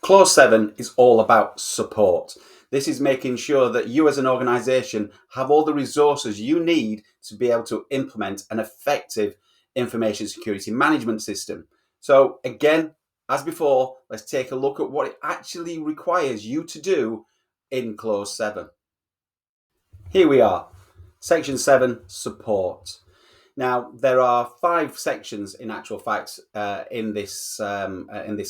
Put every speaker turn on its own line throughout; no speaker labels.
Clause 7 is all about support. This is making sure that you as an organization have all the resources you need to be able to implement an effective information security management system. So again, as before, let's take a look at what it actually requires you to do in Clause 7. Here we are, Section 7, support. Now, there are 5 sections in actual fact in this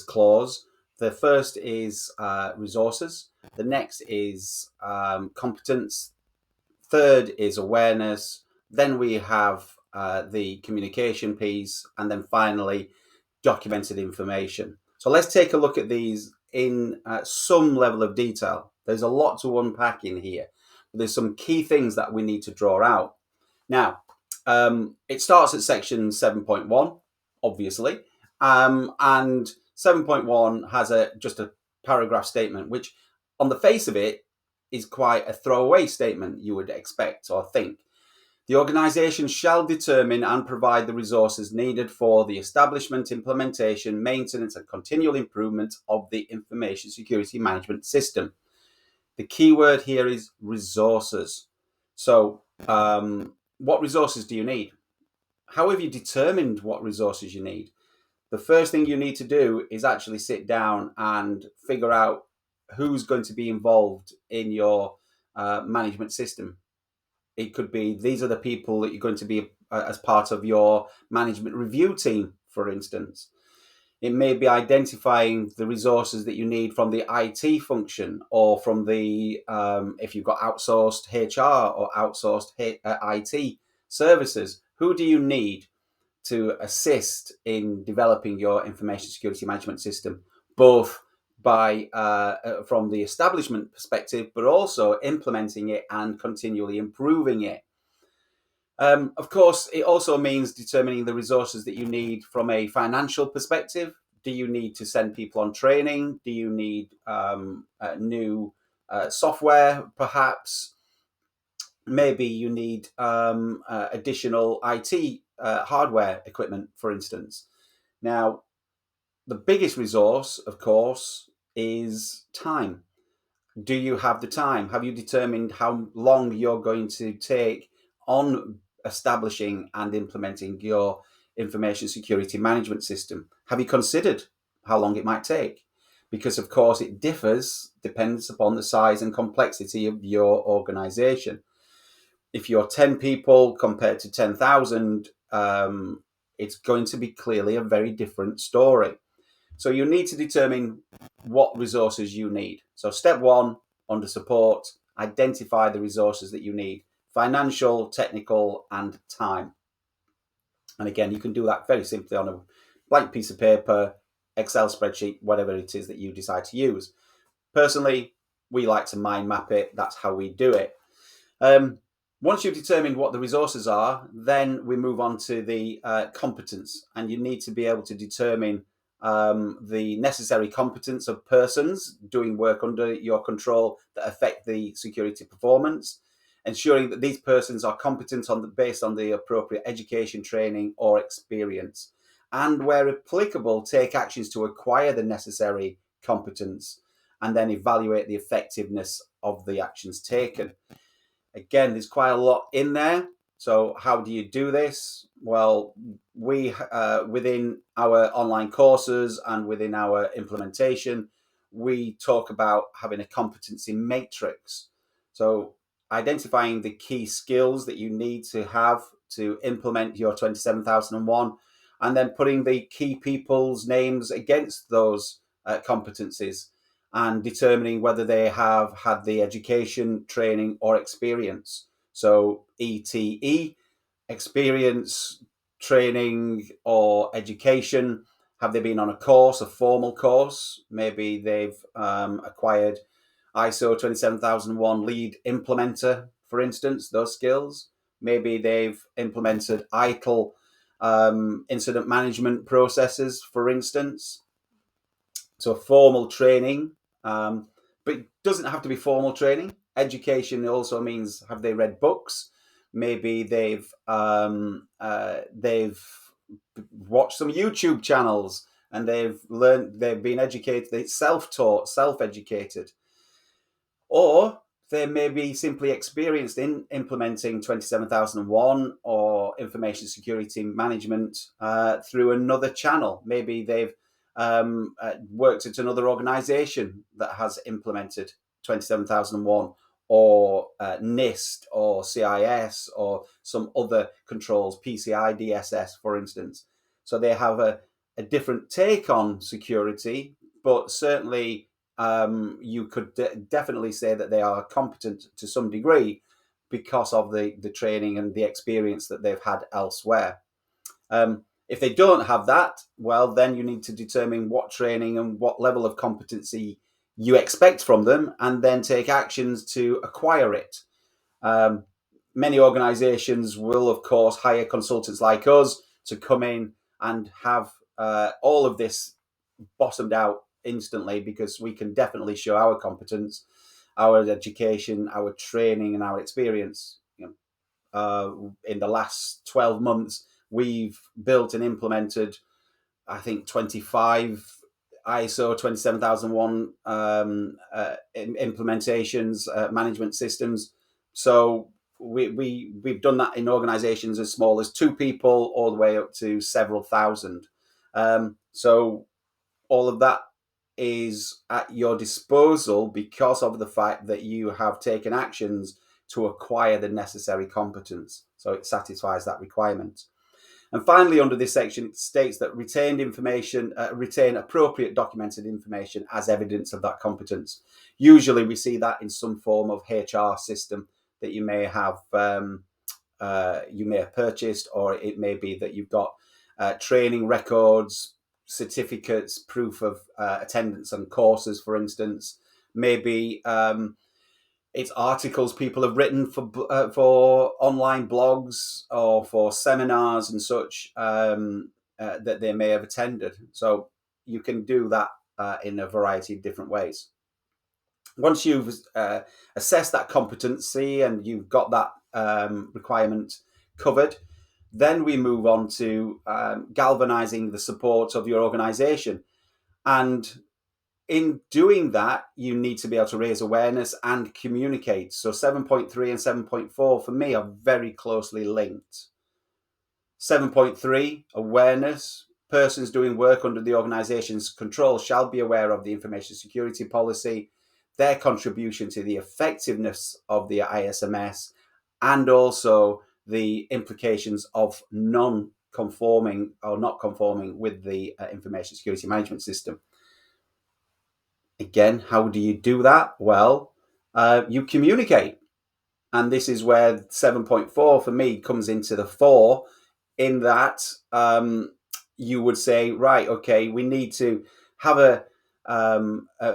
clause. The first is resources. The next is competence. Third is awareness. Then we have the communication piece, and then finally documented information. So let's take a look at these in some level of detail. There's a lot to unpack in here. There's some key things that we need to draw out. Now, it starts at section 7.1, obviously, and 7.1 has just a paragraph statement, which on the face of it is quite a throwaway statement you would expect or think. The organisation shall determine and provide the resources needed for the establishment, implementation, maintenance and continual improvement of the information security management system. The key word here is resources. So what resources do you need? How have you determined what resources you need? The first thing you need to do is actually sit down and figure out who's going to be involved in your management system. It could be these are the people that you're going to be as part of your management review team, for instance. It may be identifying the resources that you need from the IT function or from the, if you've got outsourced HR or outsourced IT services. Who do you need to assist in developing your information security management system, both by from the establishment perspective, but also implementing it and continually improving it. Of course, it also means determining the resources that you need from a financial perspective. Do you need to send people on training? Do you need new software, perhaps? Maybe you need additional IT hardware equipment, for instance. Now, the biggest resource, of course, is time. Do you have the time? Have you determined how long you're going to take on establishing and implementing your information security management system? Have you considered how long it might take? Because, of course, it depends upon the size and complexity of your organization. If you're 10 people compared to 10,000, it's going to be clearly a very different story. So you need to determine what resources you need. So step 1, under support, identify the resources that you need: financial, technical, and time. And again, you can do that very simply on a blank piece of paper, Excel spreadsheet, whatever it is that you decide to use. Personally, we like to mind map it. That's how we do it. Once you've determined what the resources are, then we move on to the competence, and you need to be able to determine the necessary competence of persons doing work under your control that affect the security performance, ensuring that these persons are competent based on the appropriate education, training, or experience, and where applicable, take actions to acquire the necessary competence, and then evaluate the effectiveness of the actions taken. Again, there's quite a lot in there. So how do you do this? Well, we within our online courses and within our implementation, we talk about having a competency matrix. So identifying the key skills that you need to have to implement your 27001, and then putting the key people's names against those competencies, and determining whether they have had the education, training, or experience. So ETE, experience, training, or education. Have they been on a course, a formal course? Maybe they've acquired ISO27001 lead implementer, for instance, those skills. Maybe they've implemented ITIL incident management processes, for instance. So formal training, but it doesn't have to be formal training. Education also means, have they read books? Maybe they've watched some YouTube channels and they've been educated, they're self-taught, self-educated. Or they may be simply experienced in implementing 27001 or information security management through another channel. Maybe they've worked at another organization that has implemented 27001 or NIST or CIS or some other controls, PCI DSS, for instance. So they have a different take on security, but certainly you could definitely say that they are competent to some degree because of the training and the experience that they've had elsewhere. If they don't have that, well, then you need to determine what training and what level of competency you expect from them, and then take actions to acquire it. Many organizations will, of course, hire consultants like us to come in and have all of this bottomed out instantly, because we can definitely show our competence, our education, our training, and our experience. In the last 12 months, we've built and implemented, I think, 25 ISO 27001 implementations, management systems. So we've done that in organizations as small as 2 people all the way up to several thousand. So all of that is at your disposal because of the fact that you have taken actions to acquire the necessary competence. So it satisfies that requirement. And finally, under this section, it states that retain appropriate documented information as evidence of that competence. Usually we see that in some form of HR system that you may have purchased, or it may be that you've got training records, certificates, proof of attendance on courses, for instance. Maybe it's articles people have written for online blogs or for seminars and such that they may have attended. So you can do that in a variety of different ways. Once you've assessed that competency and you've got that requirement covered, then we move on to galvanizing the support of your organization. And in doing that, you need to be able to raise awareness and communicate. So 7.3 and 7.4 for me are very closely linked. 7.3, awareness. Persons doing work under the organization's control shall be aware of the information security policy, their contribution to the effectiveness of the ISMS, and also the implications of non-conforming or not conforming with the information security management system. Again, how do you do that? Well, you communicate. And this is where 7.4 for me comes into the fore, in that you would say, right, okay, we need to have a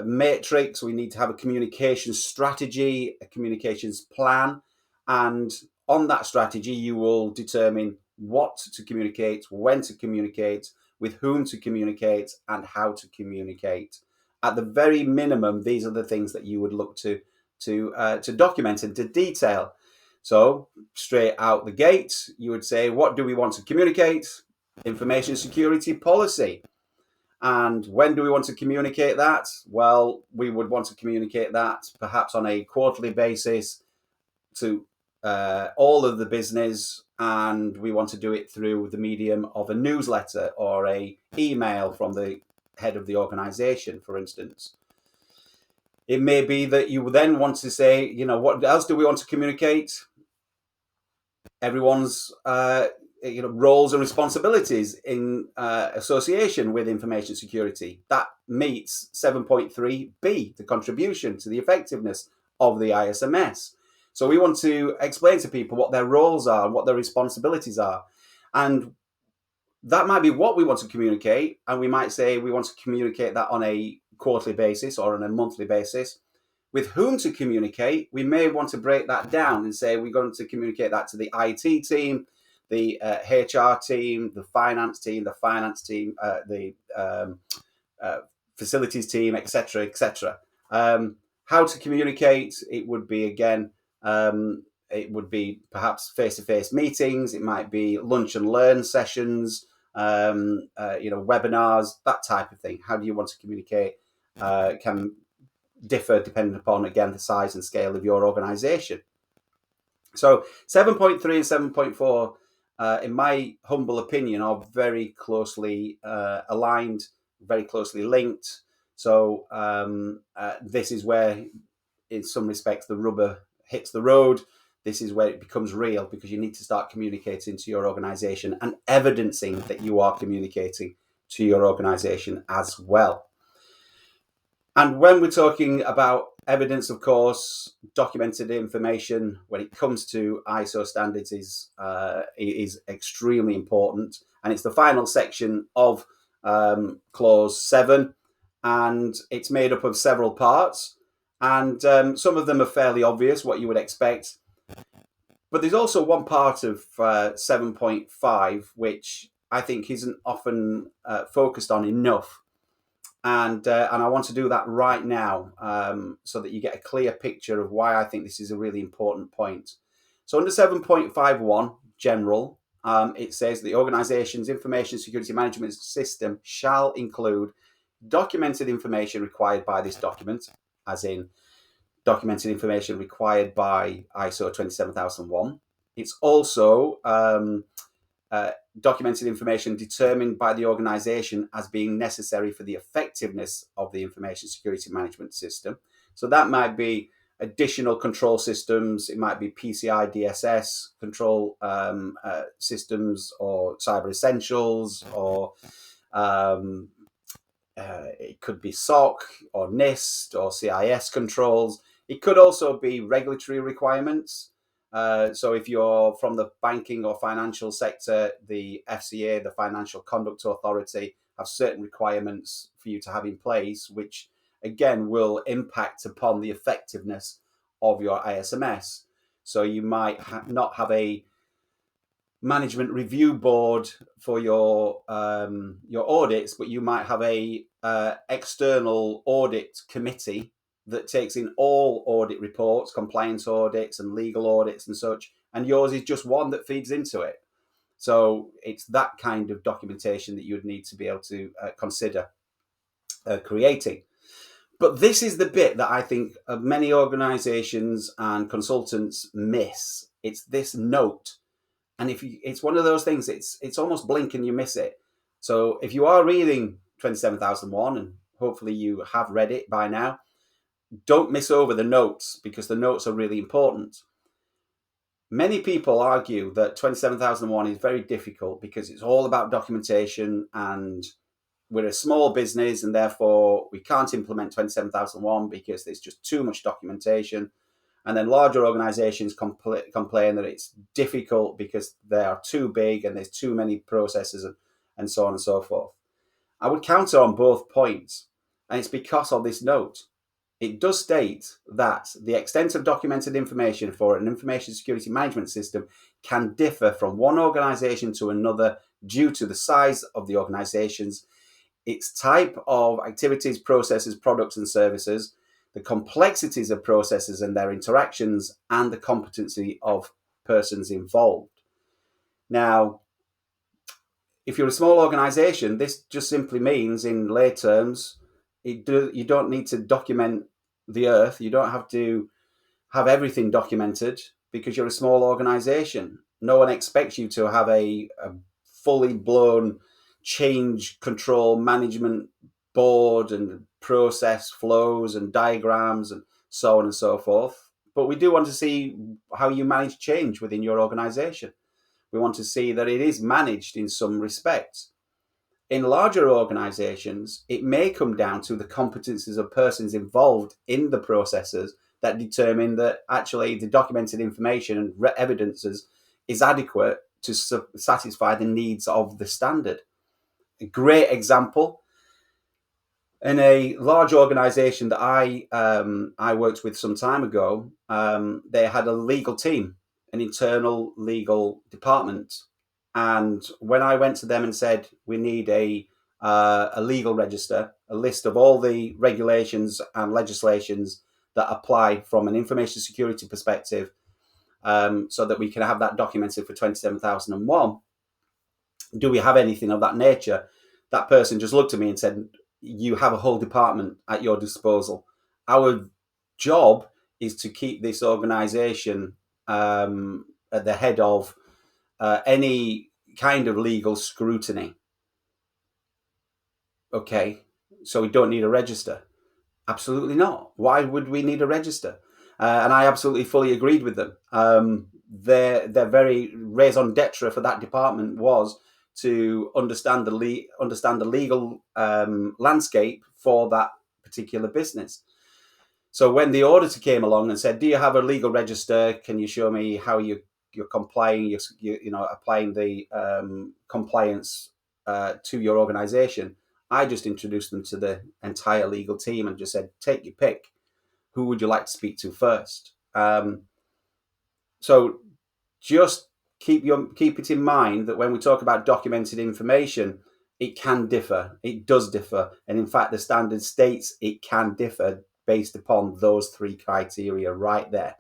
matrix, we need to have a communication strategy, a communications plan. And on that strategy, you will determine what to communicate, when to communicate, with whom to communicate, and how to communicate. At the very minimum, these are the things that you would look to document and to detail. So straight out the gate, you would say, what do we want to communicate? Information security policy. And when do we want to communicate that? Well, we would want to communicate that perhaps on a quarterly basis to all of the business, and we want to do it through the medium of a newsletter or a email from the head of the organization, for instance. It may be that you then want to say, what else do we want to communicate? Everyone's roles and responsibilities in association with information security. That meets 7.3b, the contribution to the effectiveness of the ISMS. So we want to explain to people what their roles are and what their responsibilities are. And that might be what we want to communicate. And we might say we want to communicate that on a quarterly basis or on a monthly basis. With whom to communicate, we may want to break that down and say we're going to communicate that to the IT team, the HR team, the finance team, the facilities team, etc., etc. How to communicate? It would be, again, it would be perhaps face-to-face meetings. It might be lunch and learn sessions. webinars, that type of thing. How do you want to communicate can differ depending upon, again, the size and scale of your organization. So 7.3 and 7.4, in my humble opinion, are very closely aligned, very closely linked. So this is where, in some respects, the rubber hits the road. This is where it becomes real, because you need to start communicating to your organization and evidencing that you are communicating to your organization as well. And when we're talking about evidence, of course, documented information when it comes to ISO standards is extremely important. And it's the final section of clause 7. And it's made up of several parts. And some of them are fairly obvious, what you would expect. But there's also one part of 7.5 which I think isn't often focused on enough. And I want to do that right now, so that you get a clear picture of why I think this is a really important point. So under 7.51, general, it says the organization's information security management system shall include documented information required by this document, as in documented information required by ISO 27001. It's also documented information determined by the organization as being necessary for the effectiveness of the information security management system. So that might be additional control systems, it might be PCI DSS control systems, or cyber essentials, or it could be SOC or NIST or CIS controls. It could also be regulatory requirements. So if you're from the banking or financial sector, the FCA, the Financial Conduct Authority, have certain requirements for you to have in place, which again will impact upon the effectiveness of your ISMS. So you might not have a management review board for your audits, but you might have a external audit committee that takes in all audit reports, compliance audits and legal audits and such, and yours is just one that feeds into it. So it's that kind of documentation that you would need to be able to consider creating. But this is the bit that I think many organizations and consultants miss. It's this note. And it's one of those things, it's almost blink and you miss it. So if you are reading 27001, and hopefully you have read it by now, don't miss over the notes, because the notes are really important. Many people argue that 27001 is very difficult because it's all about documentation, and we're a small business and therefore we can't implement 27001 because there's just too much documentation. And then larger organizations complain that it's difficult because they are too big and there's too many processes, and so on and so forth. I would counter on both points, and it's because of this note. It does state that the extent of documented information for an information security management system can differ from one organization to another due to the size of the organizations, its type of activities, processes, products and services, the complexities of processes and their interactions, and the competency of persons involved. Now, if you're a small organization, this just simply means, in lay terms, you don't need to document the earth. You don't have to have everything documented because you're a small organization. No one expects you to have a fully blown change control management board and process flows and diagrams and so on and so forth. But we do want to see how you manage change within your organization. We want to see that it is managed in some respects. In larger organizations, it may come down to the competencies of persons involved in the processes that determine that actually the documented information and evidences is adequate to satisfy the needs of the standard. A great example, in a large organization that I worked with some time ago, they had a legal team, an internal legal department. And when I went to them and said, we need a legal register, a list of all the regulations and legislations that apply from an information security perspective, so that we can have that documented for 27001, Do we have anything of that nature? That person just looked at me and said, you have a whole department at your disposal. Our job is to keep this organization at the head of any kind of legal scrutiny. Okay, so we don't need a register. Absolutely not. Why would we need a register? And I absolutely fully agreed with them. Their very raison d'etre for that department was to understand the legal landscape for that particular business. So when the auditor came along and said, "Do you have a legal register? Can you show me how you're complying? Applying the compliance to your organisation?" I just introduced them to the entire legal team and just said, "Take your pick. Who would you like to speak to first?" So just keep it in mind that when we talk about documented information, it can differ. It does differ, and in fact, the standard states it can differ based upon those three criteria right there.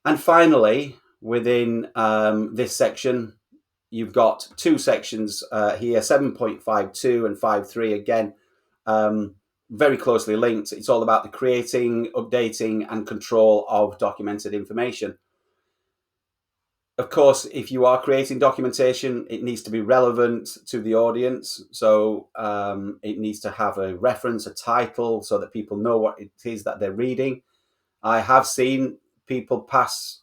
And finally, within this section, you've got two sections here, 7.52 and 5.3 again, very closely linked. It's all about the creating, updating, and control of documented information. Of course, if you are creating documentation, it needs to be relevant to the audience. So it needs to have a reference, a title, so that people know what it is that they're reading. I have seen people pass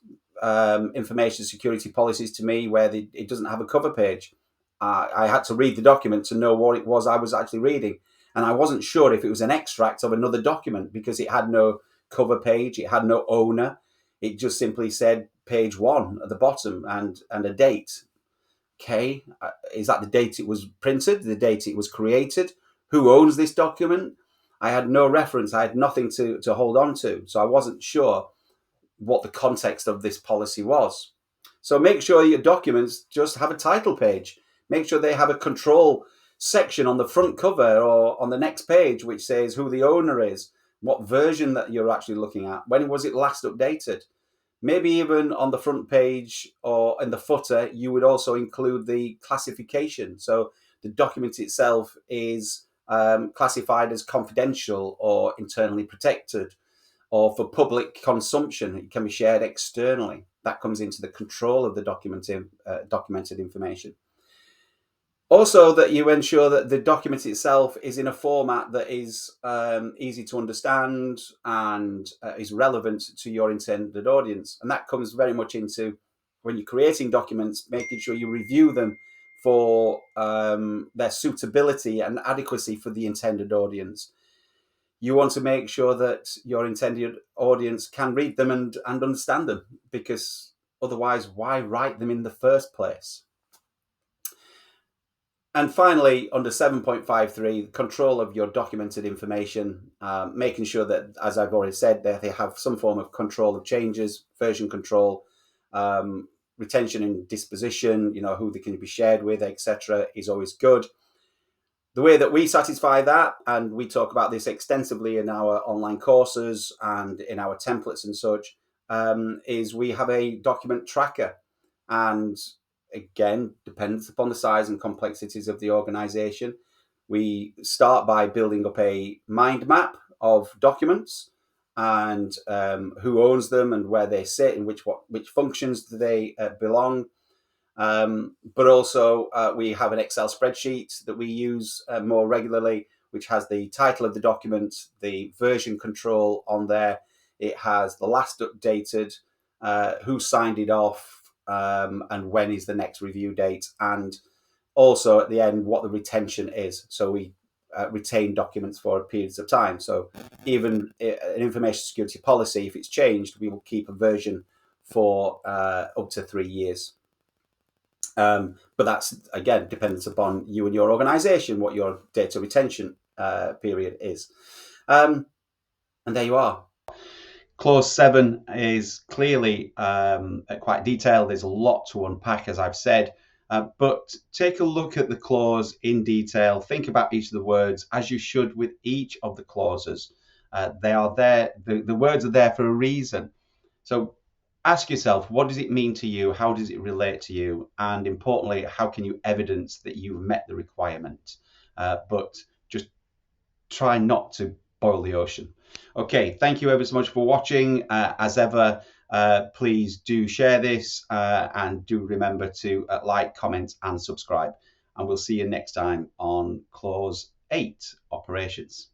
information security policies to me where it doesn't have a cover page. I had to read the document to know what it was I was actually reading. And I wasn't sure if it was an extract of another document because it had no cover page, it had no owner. It just simply said page 1 at the bottom and a date. Okay, is that the date it was printed, the date it was created? Who owns this document? I had no reference. I had nothing to hold on to. So I wasn't sure what the context of this policy was. So make sure your documents just have a title page. Make sure they have a control section on the front cover or on the next page, which says who the owner is, what version that you're actually looking at, when was it last updated. Maybe even on the front page or in the footer, you would also include the classification. So the document itself is classified as confidential or internally protected, or for public consumption. It can be shared externally. That comes into the control of the documented information. Also, that you ensure that the document itself is in a format that is easy to understand and is relevant to your intended audience. And that comes very much into when you're creating documents, making sure you review them for their suitability and adequacy for the intended audience. You want to make sure that your intended audience can read them and understand them, because otherwise, why write them in the first place? And finally, under 7.53, control of your documented information, making sure that, as I've already said, that they have some form of control of changes, version control, retention and disposition, who they can be shared with, etc., is always good. The way that we satisfy that, and we talk about this extensively in our online courses and in our templates and such, is we have a document tracker. And again, depends upon the size and complexities of the organization. We start by building up a mind map of documents and who owns them and where they sit and which functions do they belong. But also we have an Excel spreadsheet that we use more regularly, which has the title of the document, the version control on there. It has the last updated, who signed it off, and when is the next review date, and also at the end what the retention is. So we retain documents for periods of time. So even an information security policy, if it's changed, we will keep a version for up to 3 years. But that's, again, dependent upon you and your organization, what your data retention period is. And there you are. Clause 7 is clearly quite detailed. There's a lot to unpack, as I've said. But take a look at the clause in detail. Think about each of the words, as you should with each of the clauses. They are there. The words are there for a reason. So ask yourself, what does it mean to you? How does it relate to you? And importantly, how can you evidence that you've met the requirement? But just try not to boil the ocean. Okay, thank you ever so much for watching. As ever, please do share this and do remember to like, comment and subscribe. And we'll see you next time on Clause 8 Operations.